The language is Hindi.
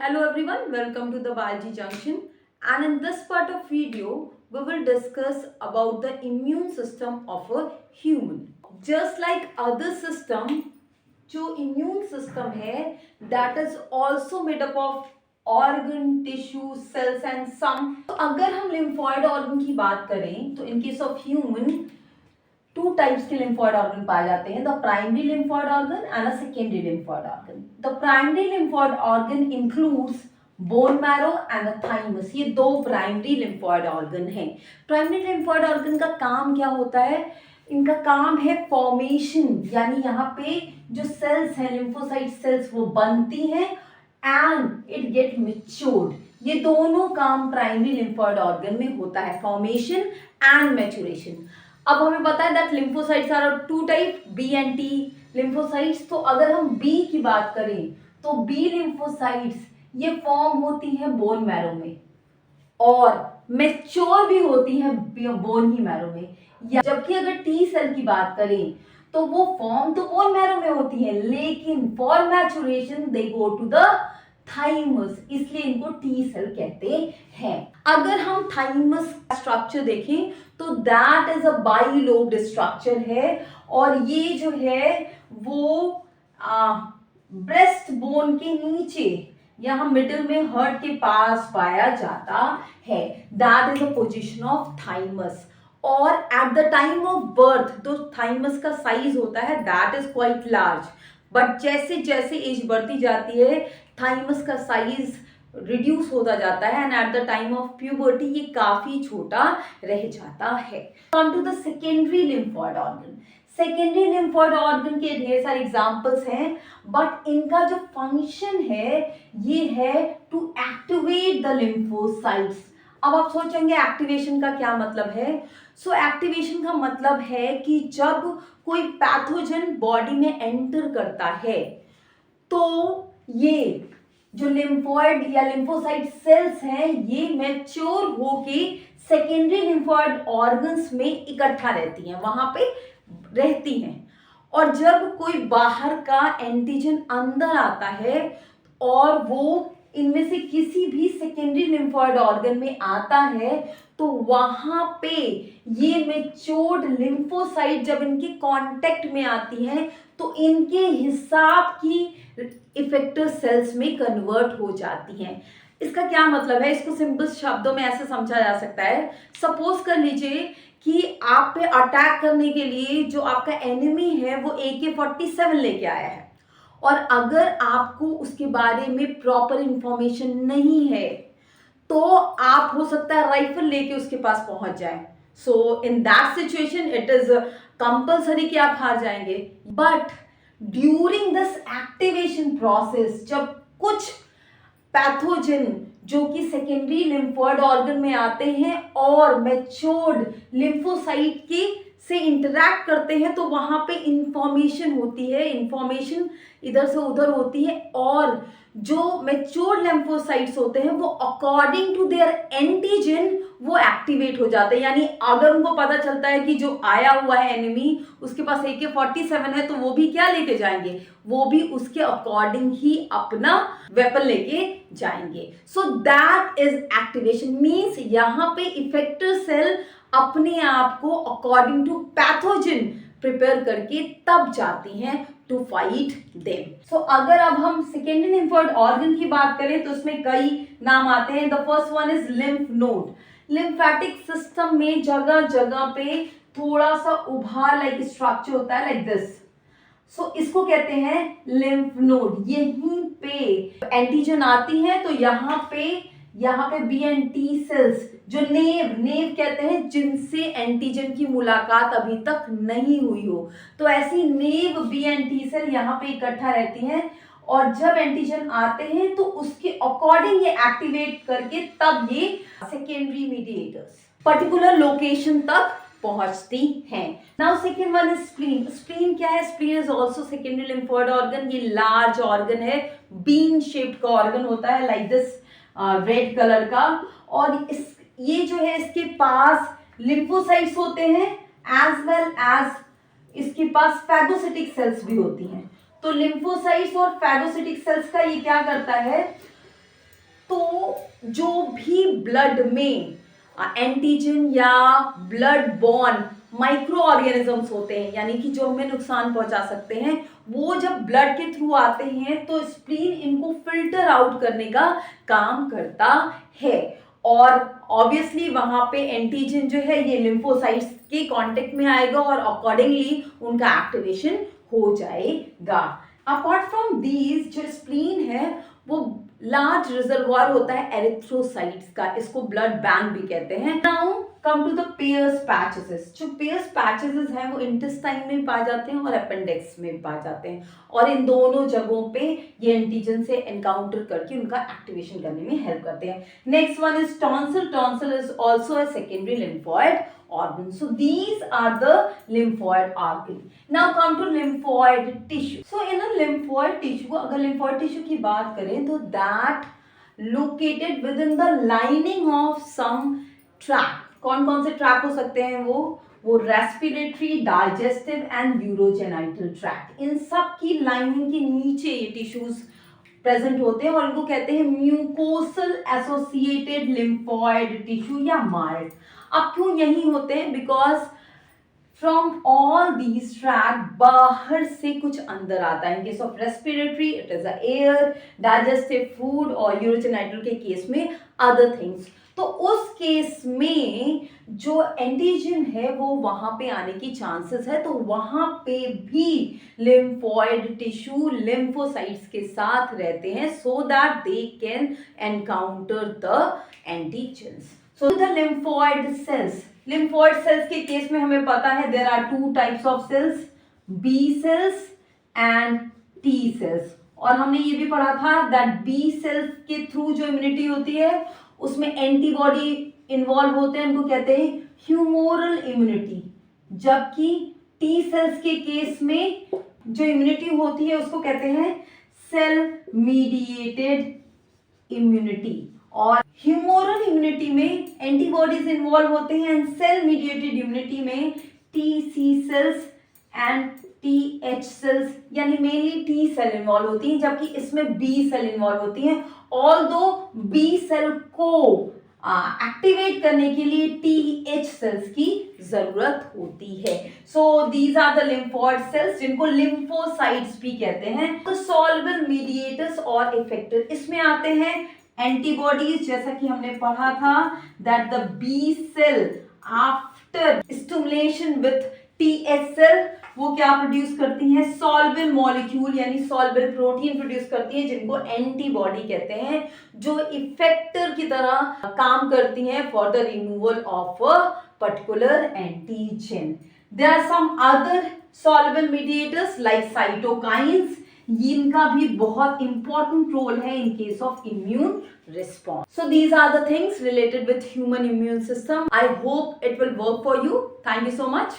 Hello everyone, welcome to the Biology Junction, and in this part of video we will discuss about the immune system of a human. Just like other system, जो immune system है that is also made up of organ, tissue, cells and some. तो अगर हम lymphoid organ की बात करें तो in case of human two types के लिम्फॉइड ऑर्गन पाए जाते हैं, the primary lymphoid organ and a secondary lymphoid organ. The primary lymphoid organ includes bone marrow and thymus. ये दो प्राइमरी लिम्फॉइड ऑर्गन हैं. प्राइमरी लिम्फॉइड ऑर्गन का काम क्या होता है? इनका काम है फॉर्मेशन, यानी यहाँ पे जो सेल्स हैं लिम्फोसाइट सेल्स वो बनती हैं एंड इट गेट मैच्योर्ड. ये दोनों काम प्राइमरी लिम्फॉइड ऑर्गन में होता है, फॉर्मेशन एंड मैच्योरेशन. अब हमें पता है that lymphocytes are two type, B and T lymphocytes. तो अगर हम बी की बात करें तो बी लिम्फोसाइट्स ये फॉर्म होती है बोन मैरो में और मैच्योर भी होती है बोन ही मैरो में. जबकि अगर टी सेल की बात करें तो वो फॉर्म तो बोन मैरो में होती है, लेकिन for maturation they go to the thymus, इसलिए इनको टी सेल कहते हैं. अगर हम थाइमस का स्ट्रक्चर देखें तो that is a bilobed structure है और ये जो है वो ब्रेस्ट बोन के नीचे यहाँ मिडिल में हार्ट के पास पाया जाता है. That is a position of thymus. और at the time of birth तो थाइमस का साइज होता है that is quite large, but जैसे जैसे एज बढ़ती जाती है थाइमस का साइज रिड्यूस होता जाता है and at the time of puberty ये काफी छोटा रह जाता है. Come to the secondary lymphoid organ. Secondary lymphoid organ के ढेर सारे एग्जांपल्स हैं, बट इनका जो फंक्शन है ये है टू एक्टिवेट द लिम्फोसाइट्स. अब आप सोचेंगे एक्टिवेशन का क्या मतलब है? सो एक्टिवेशन का मतलब है कि जब कोई पैथोजन बॉडी में एंटर करता है तो ये जो लिम्फॉइड या लिम्फोसाइट सेल्स हैं ये मैच्योर होके सेकेंडरी लिम्फॉइड ऑर्गन्स में इकट्ठा रहती हैं, वहां पे रहती हैं. और जब कोई बाहर का एंटीजन अंदर आता है और वो इनमें से किसी भी सेकेंडरी लिम्फॉइड ऑर्गन में आता है तो वहां पे ये मैच्योर्ड लिम्फोसाइट जब इनके कांटेक्ट में आती हैं तो इनके हिसाब की इफेक्टर सेल्स में कन्वर्ट हो जाती हैं. इसका क्या मतलब है? इसको सिंपल शब्दों में ऐसे समझा जा सकता है. सपोज कर लीजिए कि आप पे अटैक करने के लिए जो आपका एनिमी है वो AK-47 लेके आया है और अगर आपको उसके बारे में प्रॉपर इंफॉर्मेशन नहीं है तो आप हो सकता है राइफल लेके उसके पास पहुंच जाए. So in that situation it is compulsory कि आप हार जाएंगे. But during this activation process जब कुछ पैथोजन जो कि सेकेंडरी लिम्फॉइड ऑर्गन में आते हैं और मैच्योर्ड लिम्फोसाइट के से इंटरैक्ट करते हैं तो वहां पे इंफॉर्मेशन होती है, इंफॉर्मेशन इधर से उधर होती है और जो मैच्योर्ड लिम्फोसाइट्स होते हैं वो अकॉर्डिंग टू देयर एंटीजन वो एक्टिवेट हो जाते हैं. यानी अगर उनको पता चलता है कि जो आया हुआ है एनिमी उसके पास AK-47 है तो वो भी क्या लेके जाएंगे, वो भी उसके अकॉर्डिंग ही अपना वेपन लेके जाएंगे. So that is activation. Means यहाँ पे इफेक्टर सेल अपने आप को अकॉर्डिंग टू पैथोजन प्रिपेयर करके तब जाती हैं टू फाइट देम. सो अगर अब हम सेकेंडरी लिम्फॉइड ऑर्गन की बात करें तो उसमें कई नाम आते हैं. The first one is lymph node. Lymphatic system में जगह जगह पे थोड़ा सा उभार लाइक स्ट्रक्चर होता है लाइक दिस. सो इसको कहते हैं लिम्फ नोड. यहीं पे एंटीजन आती है तो यहाँ पे बी एंड टी सेल्स जो नेव कहते हैं जिनसे एंटीजन की मुलाकात अभी तक नहीं हुई हो, तो ऐसी नेव बी एंड टी सेल यहाँ पे इकट्ठा रहती हैं और जब एंटीजन आते हैं तो उसके अकॉर्डिंग ये एक्टिवेट करके तब ये सेकेंडरी मीडिएटर्स पर्टिकुलर लोकेशन तक पहुंचती हैं. Now second one is spleen. Spleen क्या है? Spleen is also secondary lymphoid organ. ये लार्ज ऑर्गन है, बीन शेप्ड का ऑर्गन होता है लाइक दिस रेड कलर का और ये जो है इसके पास लिम्फोसाइट्स होते हैं एज वेल एज इसके पास फैगोसिटिक सेल्स भी होती हैं. तो लिम्फोसाइट्स और फैगोसिटिक सेल्स का ये क्या करता है, तो जो भी ब्लड में एंटीजन या ब्लड बॉर्न माइक्रो ऑर्गेनिजम्स होते हैं, यानी कि जो हमें नुकसान पहुंचा सकते हैं, वो जब ब्लड के थ्रू आते हैं तो स्प्लीन इनको फिल्टर आउट करने का काम करता है। और ऑब्वियसली वहां पे एंटीजन जो है ये लिम्फोसाइट्स के कांटेक्ट में आएगा और अकॉर्डिंगली उनका एक्टिवेशन हो जाएगा। अपार्ट फ्रॉम दीज, जो स्प्लीन है वो लार्ज रिजर्वॉयर होता है एरिथ्रोसाइट्स का, इसको ब्लड बैंक भी कहते हैं। Now come to the Peyer's patches. जो पेयर्स पैचेस हैं वो इंटेस्टाइन में पाए जाते हैं और अपेंडिक्स में पाए जाते हैं, और इन दोनों जगहों पे ये एंटीजन से एनकाउंटर करके उनका एक्टिवेशन करने में हेल्प करते हैं। Next one is tonsil. Tonsil is also a secondary lymphoid organ. So these are the lymphoid organ. Now come to lymphoid tissue. So in a lymphoid tissue, अगर lymphoid tissue की बात करें तो that located within the lining of some tract. कौन कौन से ट्रैक हो सकते हैं वो respiratory, digestive and urogenital tract. इन सब की लाइनिंग के नीचे ये टिश्यूज प्रेजेंट होते हैं और इनको कहते हैं म्यूकोसल एसोसिएटेड लिम्फॉइड टिश्यू या मार्ट। अब क्यों यही होते हैं? Because from all these tract बाहर से कुछ अंदर आता है। In case of respiratory it is air, digestive food, और यूरोजेनाइटल के केस में अदर थिंग्स। तो उस केस में जो एंटीजन है वो वहां पे आने की चांसेस है, तो वहां पे भी लिम्फॉइड टिश्यू लिम्फोसाइट्स के साथ रहते हैं so that they can encounter the antigens. So the lymphoid cells. Lymphoid cells के केस में हमें पता है there are two types of cells, B cells and T cells. और हमने ये भी पढ़ा था दैट बी सेल्स के थ्रू जो इम्यूनिटी होती है उसमें एंटीबॉडी इन्वॉल्व होते हैं, उनको कहते हैं ह्यूमोरल इम्यूनिटी। जबकि टी सेल्स के केस में जो इम्यूनिटी होती है उसको कहते हैं सेल मीडिएटेड इम्यूनिटी। और ह्यूमोरल इम्यूनिटी में एंटीबॉडीज इन्वॉल्व होते हैं एंड सेल मीडिएटेड इम्यूनिटी में T C cells and T H cells, यानी मेनली टी सेल इन्वॉल्व होती हैं, जबकि इसमें बी सेल इन्वॉल्व होती हैं। ऑल्दो बी सेल को एक्टिवेट करने के लिए टी एच सेल्स की जरूरत होती है। So these are the lymphoid cells जिनको लिम्फोसाइट्स भी कहते हैं। तो सॉल्युबल मीडिएटर्स और इफेक्टर इसमें आते हैं एंटीबॉडीज, जैसा कि हमने पढ़ा था that the B cell after stimulation with T H cell वो क्या प्रोड्यूस करती हैं? सॉल्युबल मॉलिक्यूल यानी सॉल्युबल प्रोटीन प्रोड्यूस करती हैं जिनको एंटीबॉडी कहते हैं, जो इफेक्टर की तरह काम करती हैं for the removal of a particular antigen. There are some other soluble mediators like cytokines, इनका भी बहुत इंपॉर्टेंट रोल है in case of immune response. So these are the things related with human immune system. I hope it will work for you. Thank you so much.